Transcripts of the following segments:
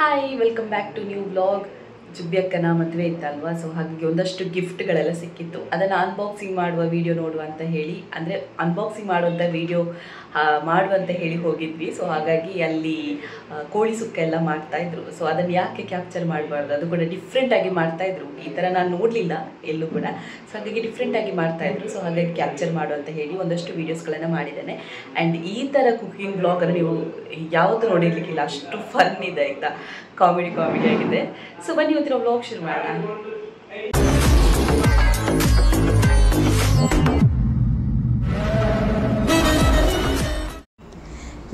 Hi welcome back to new vlog. ಜುಬ್ಬಿಯಕ್ಕನ ಮದುವೆ ಇತ್ತಲ್ವಾ, ಸೊ ಹಾಗಾಗಿ ಒಂದಷ್ಟು ಗಿಫ್ಟ್ಗಳೆಲ್ಲ ಸಿಕ್ಕಿತ್ತು. ಅದನ್ನು ಅನ್ಬಾಕ್ಸಿಂಗ್ ಮಾಡುವ ವಿಡಿಯೋ ನೋಡುವ ಅಂತ ಹೇಳಿ, ಅಂದರೆ ಅನ್ಬಾಕ್ಸಿಂಗ್ ಮಾಡುವಂಥ ವಿಡಿಯೋ ಮಾಡುವಂತ ಹೇಳಿ ಹೋಗಿದ್ವಿ. ಸೊ ಹಾಗಾಗಿ ಅಲ್ಲಿ ಕೋಳಿ ಸುಕ್ಕ ಎಲ್ಲ ಮಾಡ್ತಾಯಿದ್ರು. ಸೊ ಅದನ್ನು ಯಾಕೆ ಕ್ಯಾಪ್ಚರ್ ಮಾಡಬಾರ್ದು, ಅದು ಕೂಡ ಡಿಫ್ರೆಂಟಾಗಿ ಮಾಡ್ತಾಯಿದ್ರು. ಈ ಥರ ನಾನು ನೋಡಲಿಲ್ಲ ಎಲ್ಲೂ ಕೂಡ. ಸೊ ಹಾಗಾಗಿ ಡಿಫ್ರೆಂಟಾಗಿ ಮಾಡ್ತಾಯಿದ್ರು. ಸೊ ಹಾಗಾಗಿ ಕ್ಯಾಪ್ಚರ್ ಮಾಡುವಂತ ಹೇಳಿ ಒಂದಷ್ಟು ವೀಡಿಯೋಸ್ಗಳನ್ನು ಮಾಡಿದ್ದೇನೆ. ಆ್ಯಂಡ್ ಈ ಥರ ಕುಕಿಂಗ್ ಬ್ಲಾಗನ್ನು ನೀವು ಯಾವತ್ತೂ ನೋಡಿರ್ಲಿಕ್ಕಿಲ್ಲ, ಅಷ್ಟು ಫನ್ ಇದೆ ಆಯಿತಾ, ಕಾಮಿಡಿ ಆಗಿದೆ. ಸೊ ಬನ್ನಿ ಇವತ್ತಿನ ವ್ಲಾಗ್ ಶುರು ಮಾಡೋಣ.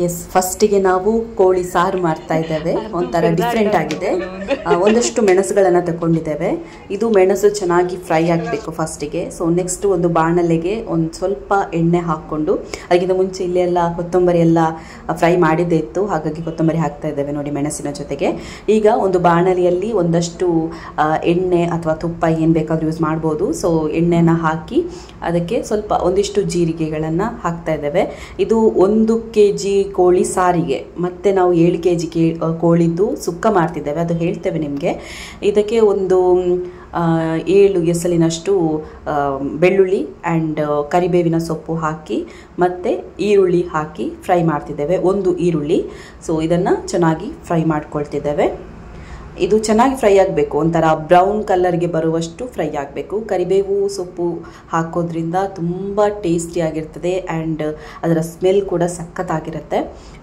ಎಸ್, ಫಸ್ಟಿಗೆ ನಾವು ಕೋಳಿ ಸಾರು ಮಾಡ್ತಾ ಇದ್ದೇವೆ. ಒಂಥರ ಡಿಫ್ರೆಂಟ್ ಆಗಿದೆ. ಒಂದಷ್ಟು ಮೆಣಸುಗಳನ್ನು ತಗೊಂಡಿದ್ದೇವೆ. ಇದು ಮೆಣಸು ಚೆನ್ನಾಗಿ ಫ್ರೈ ಆಗಬೇಕು ಫಸ್ಟಿಗೆ. ಸೊ ನೆಕ್ಸ್ಟ್ ಒಂದು ಬಾಣಲೆಗೆ ಒಂದು ಸ್ವಲ್ಪ ಎಣ್ಣೆ ಹಾಕ್ಕೊಂಡು, ಅದಕ್ಕಿಂತ ಮುಂಚೆ ಇಲ್ಲಿ ಎಲ್ಲ ಕೊತ್ತಂಬರಿ ಎಲ್ಲ ಫ್ರೈ ಮಾಡಿದ್ದೇ ಇತ್ತು, ಹಾಗಾಗಿ ಕೊತ್ತಂಬರಿ ಹಾಕ್ತಾ ಇದ್ದೇವೆ ನೋಡಿ ಮೆಣಸಿನ ಜೊತೆಗೆ. ಈಗ ಒಂದು ಬಾಣಲೆಯಲ್ಲಿ ಒಂದಷ್ಟು ಎಣ್ಣೆ ಅಥವಾ ತುಪ್ಪ ಏನು ಬೇಕಾದರೂ ಯೂಸ್ ಮಾಡ್ಬೋದು. ಸೊ ಎಣ್ಣೆನ ಹಾಕಿ ಅದಕ್ಕೆ ಸ್ವಲ್ಪ ಒಂದಿಷ್ಟು ಜೀರಿಗೆಗಳನ್ನು ಹಾಕ್ತಾ ಇದ್ದೇವೆ. ಇದು 1 kg ಕೋಳಿ ಸಾರಿಗೆ, ಮತ್ತು ನಾವು 7 kg ಕೋಳಿದ್ದು ಸುಕ್ಕ ಮಾಡ್ತಿದ್ದೇವೆ, ಅದು ಹೇಳ್ತೇವೆ ನಿಮಗೆ. ಇದಕ್ಕೆ ಒಂದು 7 ಎಸಲಿನಷ್ಟು ಬೆಳ್ಳುಳ್ಳಿ ಆ್ಯಂಡ್ ಕರಿಬೇವಿನ ಸೊಪ್ಪು ಹಾಕಿ ಮತ್ತು ಈರುಳ್ಳಿ ಹಾಕಿ ಫ್ರೈ ಮಾಡ್ತಿದ್ದೇವೆ. 1 ಈರುಳ್ಳಿ. ಸೊ ಇದನ್ನು ಚೆನ್ನಾಗಿ ಫ್ರೈ ಮಾಡ್ಕೊಳ್ತಿದ್ದೇವೆ. ಇದು ಚೆನ್ನಾಗಿ ಫ್ರೈ ಆಗಬೇಕು, ಒಂಥರ ಬ್ರೌನ್ ಕಲರ್ಗೆ ಬರುವಷ್ಟು ಫ್ರೈ ಆಗಬೇಕು. ಕರಿಬೇವು ಸೊಪ್ಪು ಹಾಕೋದ್ರಿಂದ ತುಂಬ ಟೇಸ್ಟಿಯಾಗಿರ್ತದೆ ಆ್ಯಂಡ್ ಅದರ ಸ್ಮೆಲ್ ಕೂಡ ಸಖತ್ತಾಗಿರುತ್ತೆ.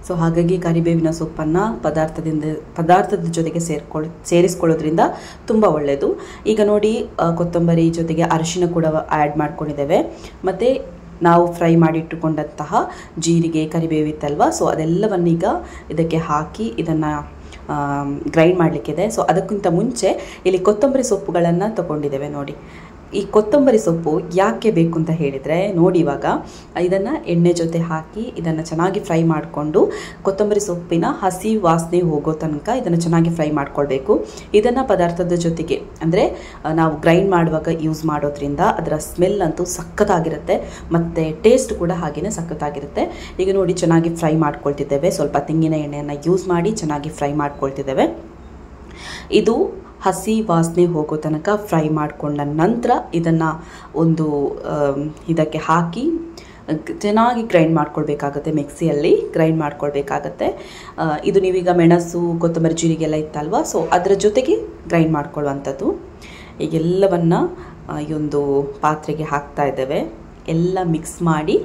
ಸೊ ಹಾಗಾಗಿ ಕರಿಬೇವಿನ ಸೊಪ್ಪನ್ನು ಪದಾರ್ಥದ ಜೊತೆಗೆ ಸೇರಿಸ್ಕೊಳ್ಳೋದ್ರಿಂದ ತುಂಬ ಒಳ್ಳೆಯದು. ಈಗ ನೋಡಿ ಕೊತ್ತಂಬರಿ ಜೊತೆಗೆ ಅರಿಶಿನ ಕೂಡ ಆ್ಯಡ್ ಮಾಡ್ಕೊಂಡಿದ್ದೇವೆ. ಮತ್ತು ನಾವು ಫ್ರೈ ಮಾಡಿಟ್ಟುಕೊಂಡಂತಹ ಜೀರಿಗೆ ಕರಿಬೇವಿತ್ತಲ್ವ, ಸೊ ಅದೆಲ್ಲವನ್ನೀಗ ಇದಕ್ಕೆ ಹಾಕಿ ಇದನ್ನು ಗ್ರೈಂಡ್ ಮಾಡಲಿಕ್ಕಿದೆ. ಸೊ ಅದಕ್ಕಿಂತ ಮುಂಚೆ ಇಲ್ಲಿ ಕೊತ್ತಂಬರಿ ಸೊಪ್ಪುಗಳನ್ನು ತಗೊಂಡಿದ್ದೇವೆ ನೋಡಿ. ಈ ಕೊತ್ತಂಬರಿ ಸೊಪ್ಪು ಯಾಕೆ ಬೇಕು ಅಂತ ಹೇಳಿದರೆ ನೋಡಿ, ಇವಾಗ ಇದನ್ನು ಎಣ್ಣೆ ಜೊತೆ ಹಾಕಿ ಇದನ್ನು ಚೆನ್ನಾಗಿ ಫ್ರೈ ಮಾಡಿಕೊಂಡು ಕೊತ್ತಂಬರಿ ಸೊಪ್ಪಿನ ಹಸಿ ವಾಸನೆ ಹೋಗೋ ತನಕ ಇದನ್ನು ಚೆನ್ನಾಗಿ ಫ್ರೈ ಮಾಡ್ಕೊಳ್ಬೇಕು. ಇದನ್ನು ಪದಾರ್ಥದ ಜೊತೆಗೆ ಅಂದರೆ ನಾವು ಗ್ರೈಂಡ್ ಮಾಡುವಾಗ ಯೂಸ್ ಮಾಡೋದ್ರಿಂದ ಅದರ ಸ್ಮೆಲ್ ಅಂತೂ ಸಖತ್ತಾಗಿರುತ್ತೆ ಮತ್ತು ಟೇಸ್ಟ್ ಕೂಡ ಹಾಗೆಯೇ ಸಖತ್ತಾಗಿರುತ್ತೆ. ಈಗ ನೋಡಿ ಚೆನ್ನಾಗಿ ಫ್ರೈ ಮಾಡ್ಕೊಳ್ತಿದ್ದೇವೆ. ಸ್ವಲ್ಪ ತೆಂಗಿನ ಎಣ್ಣೆಯನ್ನು ಯೂಸ್ ಮಾಡಿ ಚೆನ್ನಾಗಿ ಫ್ರೈ ಮಾಡ್ಕೊಳ್ತಿದ್ದೇವೆ. ಇದು ಹಸಿ ವಾಸನೆ ಹೋಗೋ ತನಕ ಫ್ರೈ ಮಾಡಿಕೊಂಡ ನಂತರ ಇದನ್ನು ಒಂದು ಇದಕ್ಕೆ ಹಾಕಿ ಚೆನ್ನಾಗಿ ಗ್ರೈಂಡ್ ಮಾಡ್ಕೊಳ್ಬೇಕಾಗತ್ತೆ, ಮಿಕ್ಸಿಯಲ್ಲಿ ಗ್ರೈಂಡ್ ಮಾಡ್ಕೊಳ್ಬೇಕಾಗತ್ತೆ. ಇದು ನೀವೀಗ ಮೆಣಸು ಕೊತ್ತಂಬರಿ ಜೀರಿಗೆ ಎಲ್ಲ ಇತ್ತಲ್ವ, ಸೊ ಅದರ ಜೊತೆಗೆ ಗ್ರೈಂಡ್ ಮಾಡ್ಕೊಳ್ಳುವಂಥದ್ದು. ಈಗೆಲ್ಲವನ್ನು ಈ ಒಂದು ಪಾತ್ರೆಗೆ ಹಾಕ್ತಾ ಇದ್ದೇವೆ. ಎಲ್ಲ ಮಿಕ್ಸ್ ಮಾಡಿ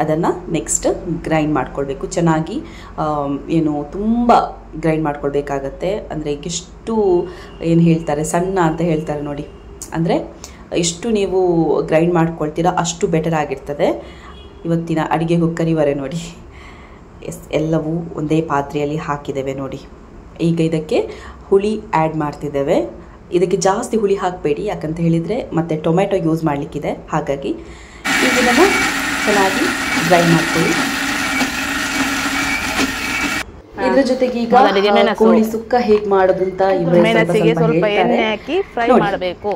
ಅದನ್ನು ನೆಕ್ಸ್ಟ್ ಗ್ರೈಂಡ್ ಮಾಡ್ಕೊಳ್ಬೇಕು. ಚೆನ್ನಾಗಿ ಏನು ತುಂಬ ಗ್ರೈಂಡ್ ಮಾಡ್ಕೊಳ್ಬೇಕಾಗತ್ತೆ. ಅಂದರೆ ಎಷ್ಟು ಏನು ಹೇಳ್ತಾರೆ, ಸಣ್ಣ ಅಂತ ಹೇಳ್ತಾರೆ ನೋಡಿ, ಅಂದರೆ ಎಷ್ಟು ನೀವು ಗ್ರೈಂಡ್ ಮಾಡ್ಕೊಳ್ತೀರಾ ಅಷ್ಟು ಬೆಟರ್ ಆಗಿರ್ತದೆ. ಇವತ್ತಿನ ಅಡುಗೆ ಕುಕ್ಕರಿವರೆ ನೋಡಿ. ಎಲ್ಲವೂ ಒಂದೇ ಪಾತ್ರೆಯಲ್ಲಿ ಹಾಕಿದ್ದೇವೆ ನೋಡಿ. ಈಗ ಇದಕ್ಕೆ ಹುಳಿ ಆ್ಯಡ್ ಮಾಡ್ತಿದ್ದೇವೆ. ಇದಕ್ಕೆ ಜಾಸ್ತಿ ಹುಳಿ ಹಾಕಬೇಡಿ, ಯಾಕಂತ ಹೇಳಿದರೆ ಮತ್ತು ಟೊಮೆಟೊ ಯೂಸ್ ಮಾಡಲಿಕ್ಕಿದೆ, ಹಾಗಾಗಿ ಈಗ ಇದನ್ನು ಚೆನ್ನಾಗಿ ಗ್ರೈಂಡ್ ಮಾಡ್ಕೊಳ್ಳಿ. ಇದ್ರ ಜೊತೆಗೆ ಈಗ ಕೋಳಿ ಸುಕ್ಕ ಹೇಗೆ ಮಾಡೋದು ಅಂತ ಮೆಣಸಿಗೆ ಸ್ವಲ್ಪ ಎಣ್ಣೆ ಹಾಕಿ ಫ್ರೈ ಮಾಡಬೇಕು.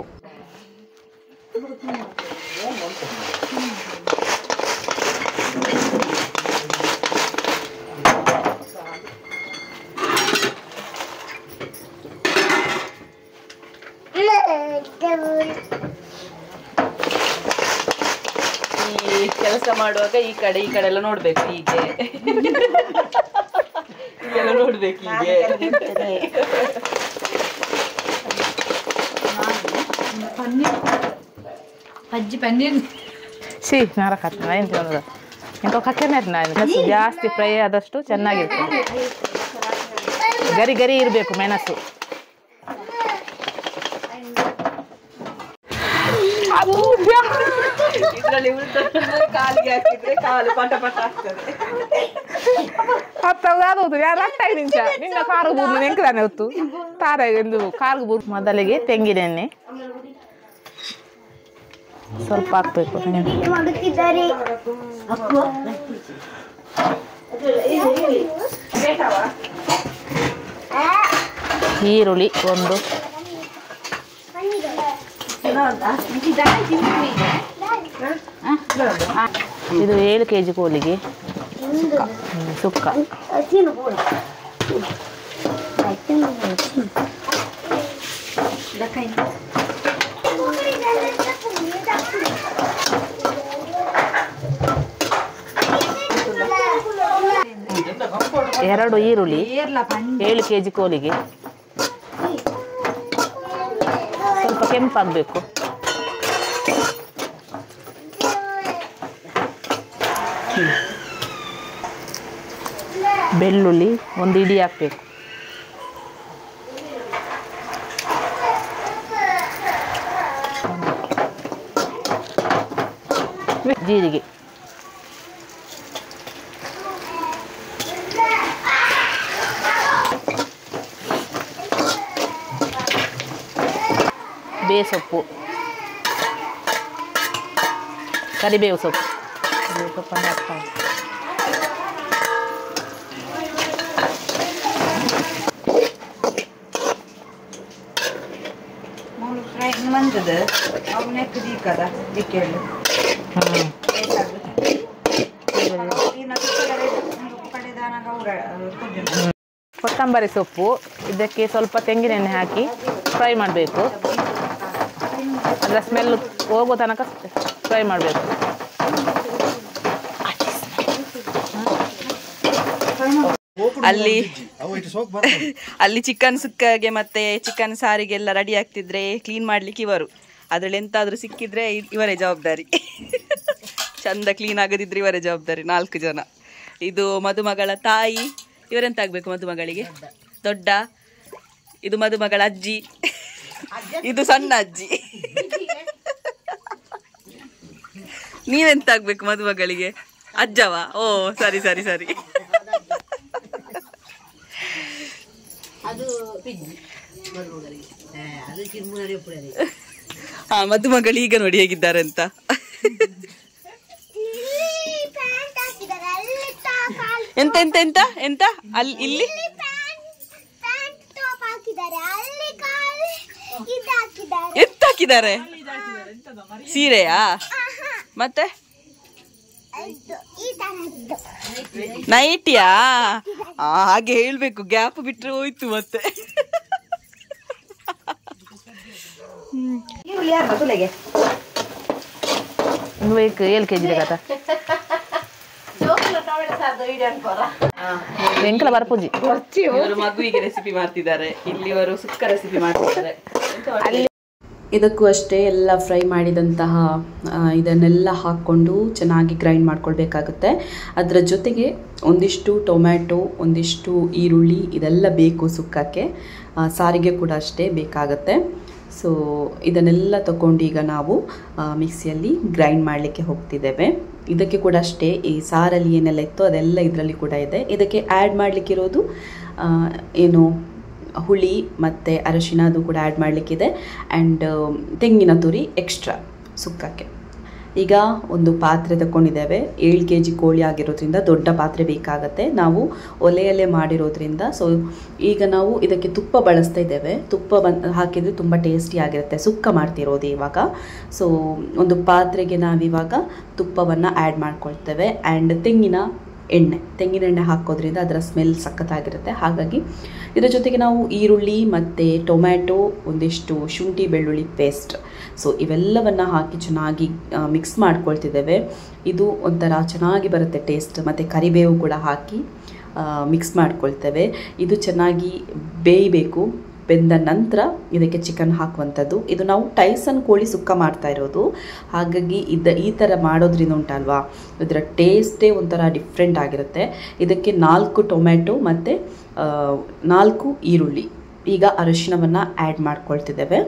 ಈ ಕೆಲಸ ಮಾಡುವಾಗ ಈ ಕಡೆ ಎಲ್ಲ ನೋಡ್ಬೇಕು, ಹೀಗೆ ಎಲ್ಲ ನೋಡ್ಬೇಕು ಹೀಗೆ. ಜಾಸ್ತಿ ಫ್ರೈ ಆದಷ್ಟು ಚೆನ್ನಾಗಿರ್ತದೆ. ಗರಿ ಗರಿ ಇರಬೇಕು ಮೆಣಸು. ಇದರಲ್ಲಿ ಕಾಲಿಗೆ ಹಾಕಿದ್ರೆ ಕಾಲು ಪಟ ಪಟ ಆಗ್ತದೆ. ನಿನ್ನ ಕಾರ್ಗಬೂರ್ನ ನೆಂಕದಾನೆ ಹೊತ್ತು ತಾರ ಎಂದು ಕಾರ್ಗಬೂರ್. ಮೊದಲಿಗೆ ತೆಂಗಿನೆಣ್ಣೆ ಸ್ವಲ್ಪ ಹಾಕ್ಬೇಕು. ಈರುಳ್ಳಿ ಒಂದು, ಇದು 7 kg ಕೋಳಿಗೆ ಸುಕ್ಕ. ಎರಡು ಈರುಳ್ಳಿ 7 kg ಕೋಳಿಗೆ ಸ್ವಲ್ಪ ಕೆಂಪಾಗಬೇಕು. ಬೆಳ್ಳುಳ್ಳಿ 1 ಇಡಿ ಹಾಕಬೇಕು. ಜೀರಿಗೆ, ಬೇಸೊಪ್ಪು, ಕರಿಬೇವು ಸೊಪ್ಪು, ಸೊಪ್ಪನ್ನು ಹಾಕ್ತಾ ಕೊತ್ತಂಬರಿ ಸೊಪ್ಪು, ಇದಕ್ಕೆ ಸ್ವಲ್ಪ ತೆಂಗಿನೆಣ್ಣೆ ಹಾಕಿ ಫ್ರೈ ಮಾಡಬೇಕು. ಅದರ ಸ್ಮೆಲ್ ಹೋಗೋ ತನಕ ಫ್ರೈ ಮಾಡಬೇಕು. ಅಲ್ಲಿ ಚಿಕನ್ ಸುಕ್ಕಗೆ ಮತ್ತೆ ಚಿಕನ್ ಸಾರಿಗೆಲ್ಲ ರೆಡಿ ಆಗ್ತಿದ್ರೆ ಕ್ಲೀನ್ ಮಾಡ್ಲಿಕ್ಕೆ ಇವರು, ಅದ್ರಲ್ಲಿ ಎಂತಾದ್ರೂ ಸಿಕ್ಕಿದ್ರೆ ಇವರೇ ಜವಾಬ್ದಾರಿ. ಚಂದ ಕ್ಲೀನ್ ಆಗದಿದ್ರೆ ಇವರೇ ಜವಾಬ್ದಾರಿ. 4 ಜನ. ಇದು ಮದುಮಗಳ ತಾಯಿ, ಇವರೆಂತ ಆಗ್ಬೇಕು ಮದುಮಗಳಿಗೆ? ದೊಡ್ಡ. ಇದು ಮದುಮಗಳ ಅಜ್ಜಿ, ಇದು ಸಣ್ಣ ಅಜ್ಜಿ. ನೀವೆಂತ ಆಗ್ಬೇಕು ಮದುಮಗಳಿಗೆ? ಅಜ್ಜವ? ಓ ಸರಿ ಸರಿ ಸರಿ. ಹಾ, ಮದುಮಗಳು ಈಗ ನೋಡಿ ಹೇಗಿದ್ದಾರೆ ಅಂತ. ಎಂತ ಎಂತ ಎಂತ ಎಂತ ಅಲ್ಲಿ ಇಲ್ಲಿ ಎಂತ ಹಾಕಿದ್ದಾರೆ? ಸೀರೆಯಾ? ಮತ್ತೆ ನೈಟಿಯಾ? ಹಾಗೆ ಹೇಳ್ಬೇಕು, ಗ್ಯಾಪ್ ಬಿಟ್ರೆ ಹೋಯ್ತು ಮತ್ತೆ. ಮಗುವಿಗೆ ರೆಸಿಪಿ ಮಾಡ್ತಿದ್ದಾರೆ, ಇಲ್ಲಿ ಅವರು ಸುಕ್ಕ ರೆಸಿಪಿ ಮಾಡ್ತಿದ್ದಾರೆ. ಇದಕ್ಕೂ ಅಷ್ಟೇ ಎಲ್ಲ ಫ್ರೈ ಮಾಡಿದಂತಹ ಇದನ್ನೆಲ್ಲ ಹಾಕ್ಕೊಂಡು ಚೆನ್ನಾಗಿ ಗ್ರೈಂಡ್ ಮಾಡ್ಕೊಳ್ಬೇಕಾಗುತ್ತೆ. ಅದರ ಜೊತೆಗೆ ಒಂದಿಷ್ಟು ಟೊಮ್ಯಾಟೊ, ಒಂದಿಷ್ಟು ಈರುಳ್ಳಿ ಇದೆಲ್ಲ ಬೇಕು ಸುಕ್ಕಕ್ಕೆ. ಸಾರಿಗೆ ಕೂಡ ಅಷ್ಟೇ ಬೇಕಾಗುತ್ತೆ. ಸೊ ಇದನ್ನೆಲ್ಲ ತಗೊಂಡು ಈಗ ನಾವು ಮಿಕ್ಸಿಯಲ್ಲಿ ಗ್ರೈಂಡ್ ಮಾಡಲಿಕ್ಕೆ ಹೋಗ್ತಿದ್ದೇವೆ. ಇದಕ್ಕೆ ಕೂಡ ಅಷ್ಟೇ ಈ ಸಾರಲ್ಲಿ ಏನೆಲ್ಲ ಇತ್ತು ಅದೆಲ್ಲ ಇದರಲ್ಲಿ ಕೂಡ ಇದೆ. ಇದಕ್ಕೆ ಆ್ಯಡ್ ಮಾಡಲಿಕ್ಕಿರೋದು ಏನು ಹುಳಿ ಮತ್ತು ಅರಶಿನ, ಅದು ಕೂಡ ಆ್ಯಡ್ ಮಾಡಲಿಕ್ಕಿದೆ. ಆ್ಯಂಡ್ ತೆಂಗಿನ ತುರಿ ಎಕ್ಸ್ಟ್ರಾ ಸುಕ್ಕಕ್ಕೆ. ಈಗ ಒಂದು ಪಾತ್ರೆ ತಗೊಂಡಿದ್ದೇವೆ. 7 kg ಕೋಳಿ ಆಗಿರೋದ್ರಿಂದ ದೊಡ್ಡ ಪಾತ್ರೆ ಬೇಕಾಗುತ್ತೆ. ನಾವು ಒಲೆಯಲ್ಲೇ ಮಾಡಿರೋದ್ರಿಂದ ಸೊ ಈಗ ನಾವು ಇದಕ್ಕೆ ತುಪ್ಪ ಬಳಸ್ತಾ ಇದ್ದೇವೆ. ತುಪ್ಪ ಹಾಕಿದರೆ ತುಂಬ ಟೇಸ್ಟಿ ಆಗಿರುತ್ತೆ. ಸುಕ್ಕ ಮಾಡ್ತಿರೋದು ಇವಾಗ. ಸೊ ಒಂದು ಪಾತ್ರೆಗೆ ನಾವಿವಾಗ ತುಪ್ಪವನ್ನು ಆ್ಯಡ್ ಮಾಡ್ಕೊಳ್ತೇವೆ. ಆ್ಯಂಡ್ ತೆಂಗಿನ ಎಣ್ಣೆ ಹಾಕೋದ್ರಿಂದ ಅದರ ಸ್ಮೆಲ್ ಸಖತ್ತಾಗಿರುತ್ತೆ. ಹಾಗಾಗಿ ಇದರ ಜೊತೆಗೆ ನಾವು ಈರುಳ್ಳಿ ಮತ್ತು ಟೊಮ್ಯಾಟೊ, ಒಂದಿಷ್ಟು ಶುಂಠಿ ಬೆಳ್ಳುಳ್ಳಿ ಪೇಸ್ಟ್, ಸೊ ಇವೆಲ್ಲವನ್ನು ಹಾಕಿ ಚೆನ್ನಾಗಿ ಮಿಕ್ಸ್ ಮಾಡ್ಕೊಳ್ತಿದ್ದೇವೆ. ಇದು ಒಂಥರ ಚೆನ್ನಾಗಿ ಬರುತ್ತೆ ಟೇಸ್ಟ್. ಮತ್ತು ಕರಿಬೇವು ಕೂಡ ಹಾಕಿ ಮಿಕ್ಸ್ ಮಾಡ್ಕೊಳ್ತೇವೆ. ಇದು ಚೆನ್ನಾಗಿ ಬೇಯಬೇಕು. ಬೆಂದ ನಂತರ ಇದಕ್ಕೆ ಚಿಕನ್ ಹಾಕುವಂಥದ್ದು. ಇದು ನಾವು ಟೈಸನ್ ಕೋಳಿ ಸುಕ್ಕ ಮಾಡ್ತಾ ಇರೋದು. ಹಾಗಾಗಿ ಈ ಥರ ಮಾಡೋದ್ರಿಂದ ಉಂಟಲ್ವಾ, ಇದರ ಟೇಸ್ಟೇ ಒಂಥರ ಡಿಫ್ರೆಂಟ್ ಆಗಿರುತ್ತೆ. ಇದಕ್ಕೆ 4 ಟೊಮ್ಯಾಟೊ ಮತ್ತು 4 ಈರುಳ್ಳಿ. ಈಗ ಅರಿಶಿಣವನ್ನು ಆ್ಯಡ್ ಮಾಡ್ಕೊಳ್ತಿದ್ದೇವೆ.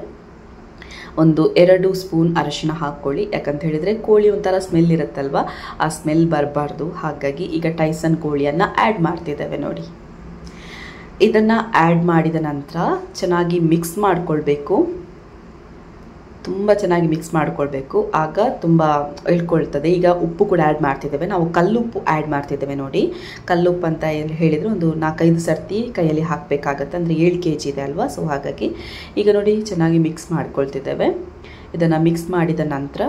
ಒಂದು 2 ಸ್ಪೂನ್ ಅರಿಶಿಣ ಹಾಕ್ಕೊಳ್ಳಿ. ಯಾಕಂತ ಹೇಳಿದರೆ ಕೋಳಿ ಒಂಥರ ಸ್ಮೆಲ್ ಇರುತ್ತಲ್ವ, ಆ ಸ್ಮೆಲ್ ಬರಬಾರ್ದು. ಹಾಗಾಗಿ ಈಗ ಟೈಸನ್ ಕೋಳಿಯನ್ನು ಆ್ಯಡ್ ಮಾಡ್ತಿದ್ದೇವೆ ನೋಡಿ. ಇದನ್ನು ಆ್ಯಡ್ ಮಾಡಿದ ನಂತರ ಚೆನ್ನಾಗಿ ಮಿಕ್ಸ್ ಮಾಡಿಕೊಳ್ಬೇಕು. ತುಂಬ ಚೆನ್ನಾಗಿ ಮಿಕ್ಸ್ ಮಾಡಿಕೊಳ್ಬೇಕು, ಆಗ ತುಂಬ ಇಳ್ಕೊಳ್ತದೆ. ಈಗ ಉಪ್ಪು ಕೂಡ ಆ್ಯಡ್ ಮಾಡ್ತಿದ್ದೇವೆ. ನಾವು ಕಲ್ಲುಪ್ಪು ಆ್ಯಡ್ ಮಾಡ್ತಿದ್ದೇವೆ ನೋಡಿ. ಕಲ್ಲುಪ್ಪು ಅಂತ ಹೇಳಿದರೆ ಒಂದು 4-5 ಸರ್ತಿ ಕೈಯಲ್ಲಿ ಹಾಕಬೇಕಾಗತ್ತೆ. ಅಂದರೆ 7 kg ಇದೆ ಅಲ್ವಾ. ಸೊ ಹಾಗಾಗಿ ಈಗ ನೋಡಿ ಚೆನ್ನಾಗಿ ಮಿಕ್ಸ್ ಮಾಡ್ಕೊಳ್ತಿದ್ದೇವೆ. ಇದನ್ನು ಮಿಕ್ಸ್ ಮಾಡಿದ ನಂತರ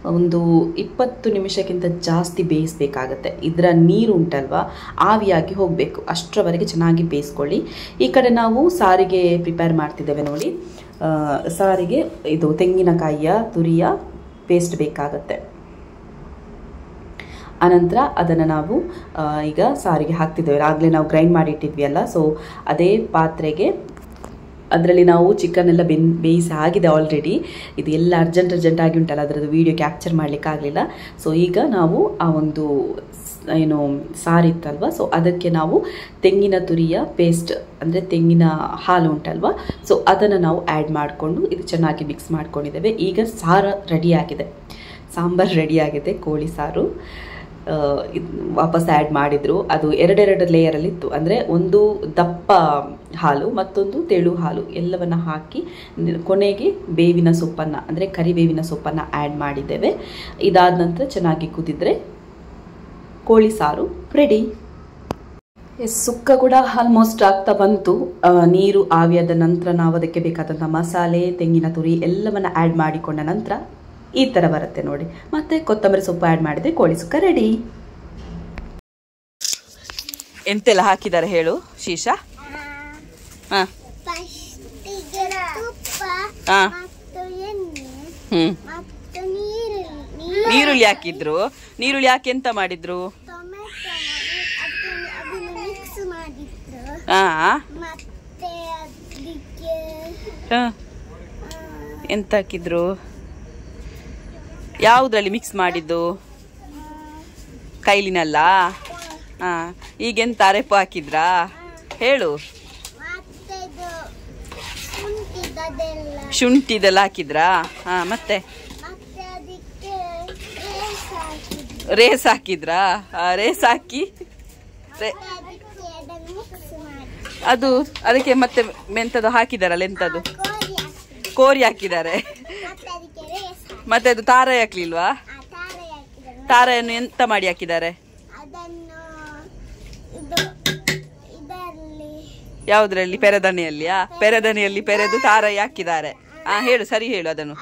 ಒಂದು 20 ನಿಮಿಷಕ್ಕಿಂತ ಜಾಸ್ತಿ ಬೇಯಿಸಬೇಕಾಗತ್ತೆ. ಇದರ ನೀರು ಉಂಟಲ್ವ ಆವಿಯಾಗಿ ಹೋಗಬೇಕು. ಅಷ್ಟರವರೆಗೆ ಚೆನ್ನಾಗಿ ಬೇಯಿಸ್ಕೊಳ್ಳಿ. ಈ ಕಡೆ ನಾವು ಸಾರಿಗೆ ಪ್ರಿಪೇರ್ ಮಾಡ್ತಿದ್ದೇವೆ ನೋಡಿ. ಸಾರಿಗೆ ಇದು ತೆಂಗಿನಕಾಯಿಯ ತುರಿಯ ಪೇಸ್ಟ್ ಬೇಕಾಗತ್ತೆ. ಆನಂತರ ಅದನ್ನು ನಾವು ಈಗ ಸಾರಿಗೆ ಹಾಕ್ತಿದ್ದೇವೆ. ಆಗಲೇ ನಾವು ಗ್ರೈಂಡ್ ಮಾಡಿಟ್ಟಿದ್ವಿ ಅಲ್ಲ, ಸೊ ಅದೇ ಪಾತ್ರೆಗೆ ಅದರಲ್ಲಿ ನಾವು ಚಿಕನ್ ಎಲ್ಲ ಬೇಯಿಸಿ ಆಗಿದೆ ಆಲ್ರೆಡಿ. ಇದು ಎಲ್ಲ ಅರ್ಜೆಂಟ್ ಆಗಿ ಉಂಟಲ್ಲ, ಅದರದ್ದು ವೀಡಿಯೋ ಕ್ಯಾಪ್ಚರ್ ಮಾಡಲಿಕ್ಕಾಗಲಿಲ್ಲ. ಸೊ ಈಗ ನಾವು ಆ ಒಂದು ಏನು ಸಾರಿತ್ತಲ್ವ, ಸೊ ಅದಕ್ಕೆ ನಾವು ತೆಂಗಿನ ತುರಿಯ ಪೇಸ್ಟ್ ಅಂದರೆ ತೆಂಗಿನ ಹಾಲು ಉಂಟಲ್ವ, ಸೊ ಅದನ್ನು ನಾವು ಆ್ಯಡ್ ಮಾಡಿಕೊಂಡು ಇದು ಚೆನ್ನಾಗಿ ಮಿಕ್ಸ್ ಮಾಡ್ಕೊಂಡಿದ್ದೇವೆ. ಈಗ ಸಾರು ರೆಡಿಯಾಗಿದೆ, ಸಾಂಬಾರು ರೆಡಿಯಾಗಿದೆ. ಕೋಳಿ ಸಾರು ವಾಪಸ್ ಆ್ಯಡ್ ಮಾಡಿದರು. ಅದು ಎರಡೆರಡು ಲೇಯರಲ್ಲಿತ್ತು, ಅಂದರೆ ಒಂದು ದಪ್ಪ ಹಾಲು ಮತ್ತೊಂದು ತೆಳು ಹಾಲು ಎಲ್ಲವನ್ನು ಹಾಕಿ ಕೊನೆಗೆ ಬೇವಿನ ಸೊಪ್ಪನ್ನು ಅಂದರೆ ಕರಿಬೇವಿನ ಸೊಪ್ಪನ್ನು ಆ್ಯಡ್ ಮಾಡಿದ್ದೇವೆ. ಇದಾದ ನಂತರ ಚೆನ್ನಾಗಿ ಕುದಿದ್ರೆ ಕೋಳಿ ಸಾರು ರೆಡಿ. ಸುಕ್ಕ ಕೂಡ ಆಲ್ಮೋಸ್ಟ್ ಆಗ್ತಾ ಬಂತು. ನೀರು ಆವಿಯಾದ ನಂತರ ನಾವು ಅದಕ್ಕೆ ಬೇಕಾದಂಥ ಮಸಾಲೆ, ತೆಂಗಿನ ತುರಿ ಎಲ್ಲವನ್ನು ಆ್ಯಡ್ ಮಾಡಿಕೊಂಡ ನಂತರ ಈ ಥರ ಬರುತ್ತೆ ನೋಡಿ. ಮತ್ತೆ ಕೊತ್ತಂಬರಿ ಸೊಪ್ಪು ಆ್ಯಡ್ ಮಾಡಿದರೆ ಕೋಳಿ ಸುಕ್ಕ ರೆಡಿ. ಎಂತೆಲ್ಲ ಹಾಕಿದ್ದಾರೆ ಹೇಳು ಶೀಶಾ? ಹಾಂ ನೀರುಳ್ಳಿ ಹಾಕಿದ್ರು. ನೀರುಳ್ಳಿ ಹಾಕಿ ಎಂತ ಮಾಡಿದ್ರು? ಎಂತ ಹಾಕಿದ್ರು? ಯಾವುದ್ರಲ್ಲಿ ಮಿಕ್ಸ್ ಮಾಡಿದ್ದು? ಕೈಲಿನಲ್ಲ? ಈಗೆಂತ ಅರೆಪು ಹಾಕಿದ್ರಾ ಹೇಳು? ಶುಂಠಿದೆಲ್ಲ ಹಾಕಿದ್ರಾ? ಮತ್ತೆ ರೇಸ್ ಹಾಕಿದ್ರಾ? ರೇಸ್ ಹಾಕಿ ಅದು ಅದಕ್ಕೆ ಮತ್ತೆ ಮೆಂತದು ಹಾಕಿದಾರಲ್ಲ, ಎಂತದು ಕೋರಿ ಹಾಕಿದ್ದಾರೆ. ಮತ್ತೆ ಅದು ತಾರಾಯಿ ಹಾಕ್ಲಿಲ್ವಾ? ತಾರಾಯನ್ನು ಎಂತ ಮಾಡಿ ಹಾಕಿದ್ದಾರೆ? ಯಾವುದ್ರಲ್ಲಿ? ಪೆರದನೆಯಲ್ಲಿಯಾ? ಪೆರದನೆಯಲ್ಲಿ ಪೆರೆದು ತಾರಾಯಿ ಹಾಕಿದ್ದಾರೆ. ಹೇಳು, ಸರಿ ಹೇಳು ಅದನ್ನು.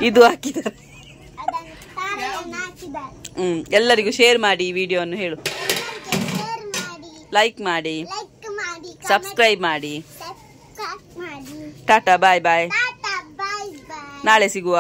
ಇದು ಹಾಕಿದ್ದಾರೆ. ಎಲ್ಲರಿಗೂ ಶೇರ್ ಮಾಡಿ ಈ ವಿಡಿಯೋವನ್ನು ಹೇಳು. ಲೈಕ್ ಮಾಡಿ, ಸಬ್ಸ್ಕ್ರೈಬ್ ಮಾಡಿ. ಟಾಟಾ, ಬಾಯ್ ಬಾಯ್. ನಾಳೆ ಸಿಗುವ.